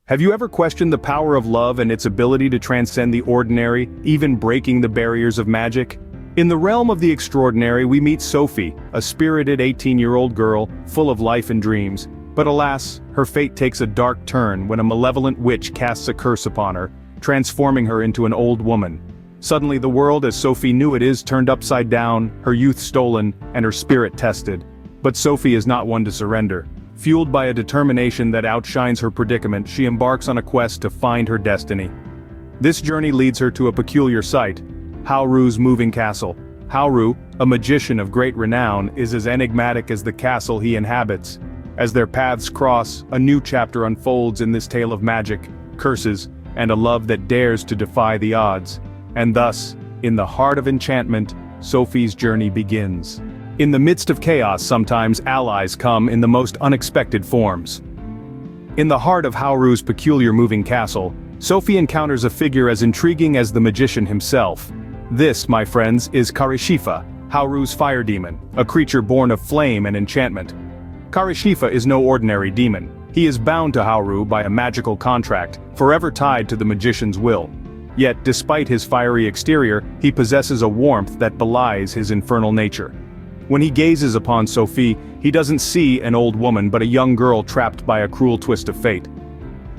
Have you ever questioned the power of love and its ability to transcend the ordinary, even breaking the barriers of magic? In the realm of the extraordinary, we meet Sofī, a spirited 18-year-old girl, full of life and dreams. But alas, her fate takes a dark turn when a malevolent witch casts a curse upon her, transforming her into an old woman. Suddenly the world as Sofī knew it is turned upside down, her youth stolen, and her spirit tested. But Sofī is not one to surrender. Fueled by a determination that outshines her predicament, she embarks on a quest to find her destiny. This journey leads her to a peculiar sight, Hauru's moving castle. Hauru, a magician of great renown, is as enigmatic as the castle he inhabits. As their paths cross, a new chapter unfolds in this tale of magic, curses, and a love that dares to defy the odds. And thus, in the heart of enchantment, Sofī's journey begins. In the midst of chaos, sometimes allies come in the most unexpected forms. In the heart of Hauru's peculiar moving castle, Sofī encounters a figure as intriguing as the magician himself. This, my friends, is Karashifa, Hauru's fire demon, a creature born of flame and enchantment. Karashifa is no ordinary demon. He is bound to Hauru by a magical contract, forever tied to the magician's will. Yet, despite his fiery exterior, he possesses a warmth that belies his infernal nature. When he gazes upon Sofī, he doesn't see an old woman but a young girl trapped by a cruel twist of fate.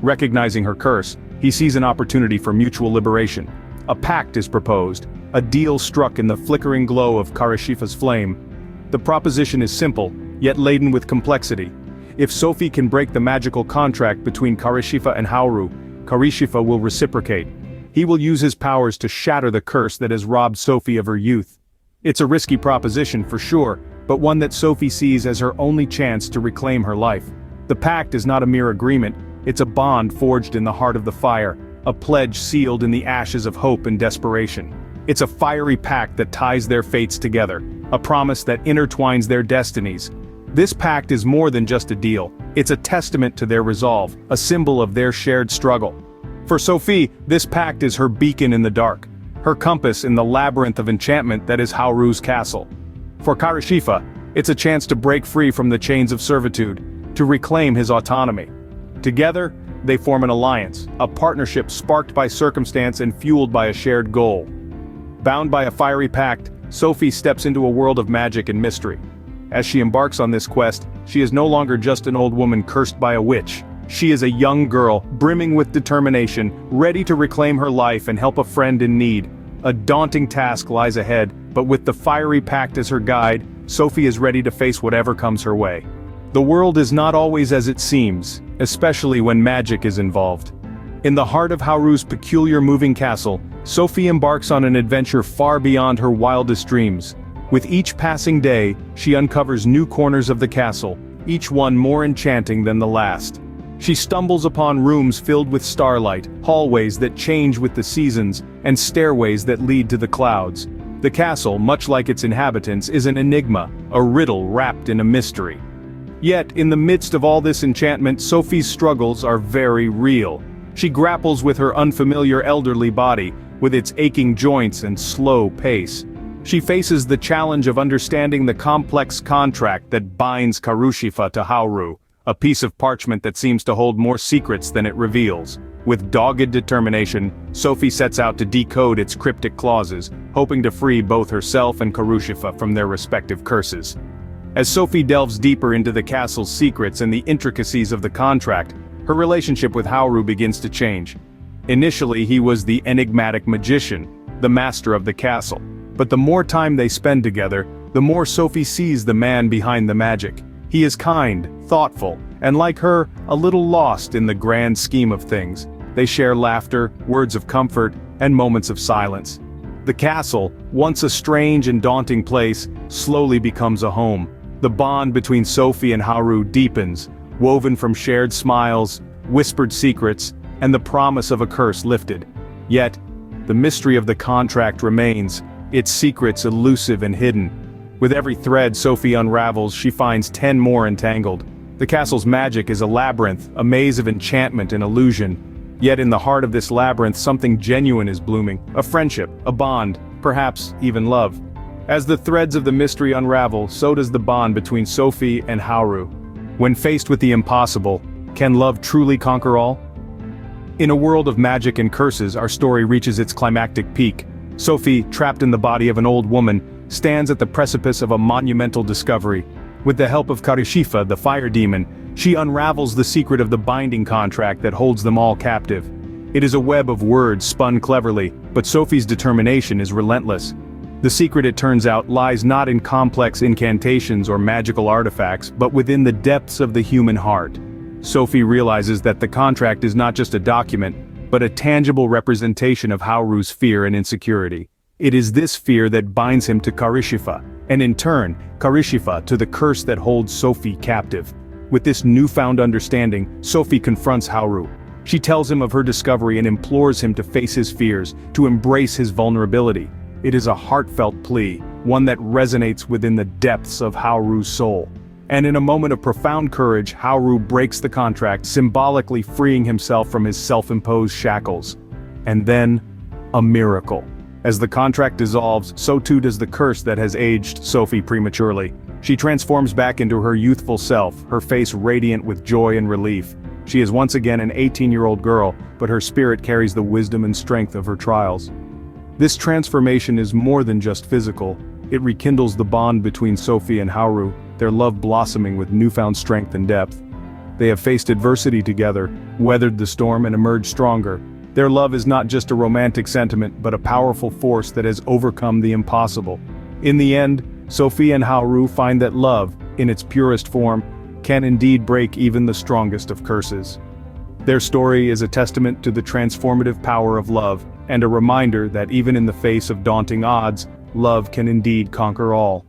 Recognizing her curse, he sees an opportunity for mutual liberation. A pact is proposed, a deal struck in the flickering glow of Karashifa's flame. The proposition is simple, yet laden with complexity. If Sofī can break the magical contract between Karashifa and Hauru, Karashifa will reciprocate. He will use his powers to shatter the curse that has robbed Sofī of her youth. It's a risky proposition for sure, but one that Sofī sees as her only chance to reclaim her life. The pact is not a mere agreement, it's a bond forged in the heart of the fire, a pledge sealed in the ashes of hope and desperation. It's a fiery pact that ties their fates together, a promise that intertwines their destinies. This pact is more than just a deal, it's a testament to their resolve, a symbol of their shared struggle. For Sofī, this pact is her beacon in the dark, her compass in the labyrinth of enchantment that is Hauru's castle. For Karashifa, it's a chance to break free from the chains of servitude, to reclaim his autonomy. Together, they form an alliance, a partnership sparked by circumstance and fueled by a shared goal. Bound by a fiery pact, Sofī steps into a world of magic and mystery. As she embarks on this quest, she is no longer just an old woman cursed by a witch. She is a young girl, brimming with determination, ready to reclaim her life and help a friend in need. A daunting task lies ahead, but with the fiery pact as her guide, Sofī is ready to face whatever comes her way. The world is not always as it seems, especially when magic is involved. In the heart of Hauru's peculiar moving castle, Sofī embarks on an adventure far beyond her wildest dreams. With each passing day, she uncovers new corners of the castle, each one more enchanting than the last. She stumbles upon rooms filled with starlight, hallways that change with the seasons, and stairways that lead to the clouds. The castle, much like its inhabitants, is an enigma, a riddle wrapped in a mystery. Yet, in the midst of all this enchantment, Sofī's struggles are very real. She grapples with her unfamiliar elderly body, with its aching joints and slow pace. She faces the challenge of understanding the complex contract that binds Karashifa to Hauru, a piece of parchment that seems to hold more secrets than it reveals. With dogged determination, Sofī sets out to decode its cryptic clauses, hoping to free both herself and Karashifa from their respective curses. As Sofī delves deeper into the castle's secrets and the intricacies of the contract, her relationship with Hauru begins to change. Initially, he was the enigmatic magician, the master of the castle. But the more time they spend together, the more Sofī sees the man behind the magic. He is kind, thoughtful, and like her, a little lost in the grand scheme of things. They share laughter, words of comfort, and moments of silence. The castle, once a strange and daunting place, slowly becomes a home. The bond between Sofī and Hauru deepens, woven from shared smiles, whispered secrets, and the promise of a curse lifted. Yet, the mystery of the contract remains, its secrets elusive and hidden. With every thread Sofī unravels, she finds 10 more entangled. The castle's magic is a labyrinth, a maze of enchantment and illusion. Yet in the heart of this labyrinth something genuine is blooming, a friendship, a bond, perhaps even love. As the threads of the mystery unravel, so does the bond between Sofī and Hauru. When faced with the impossible, can love truly conquer all? In a world of magic and curses, our story reaches its climactic peak. Sofī, trapped in the body of an old woman, stands at the precipice of a monumental discovery. With the help of Karishifa, the fire demon, she unravels the secret of the binding contract that holds them all captive. It is a web of words spun cleverly, but Sofī's determination is relentless. The secret, it turns out, lies not in complex incantations or magical artifacts, but within the depths of the human heart. Sofī realizes that the contract is not just a document, but a tangible representation of Hauru's fear and insecurity. It is this fear that binds him to Karishifa, and in turn, Karishifa to the curse that holds Sofī captive. With this newfound understanding, Sofī confronts Hauru. She tells him of her discovery and implores him to face his fears, to embrace his vulnerability. It is a heartfelt plea, one that resonates within the depths of Hauru's soul. And in a moment of profound courage, Hauru breaks the contract, symbolically freeing himself from his self-imposed shackles. And then, a miracle. As the contract dissolves, so too does the curse that has aged Sofī prematurely. She transforms back into her youthful self, her face radiant with joy and relief. She is once again an 18-year-old girl, but her spirit carries the wisdom and strength of her trials. This transformation is more than just physical. It rekindles the bond between Sofī and Hauru, their love blossoming with newfound strength and depth. They have faced adversity together, weathered the storm and emerged stronger. Their love is not just a romantic sentiment, but a powerful force that has overcome the impossible. In the end, Sofī and Hauru find that love, in its purest form, can indeed break even the strongest of curses. Their story is a testament to the transformative power of love, and a reminder that even in the face of daunting odds, love can indeed conquer all.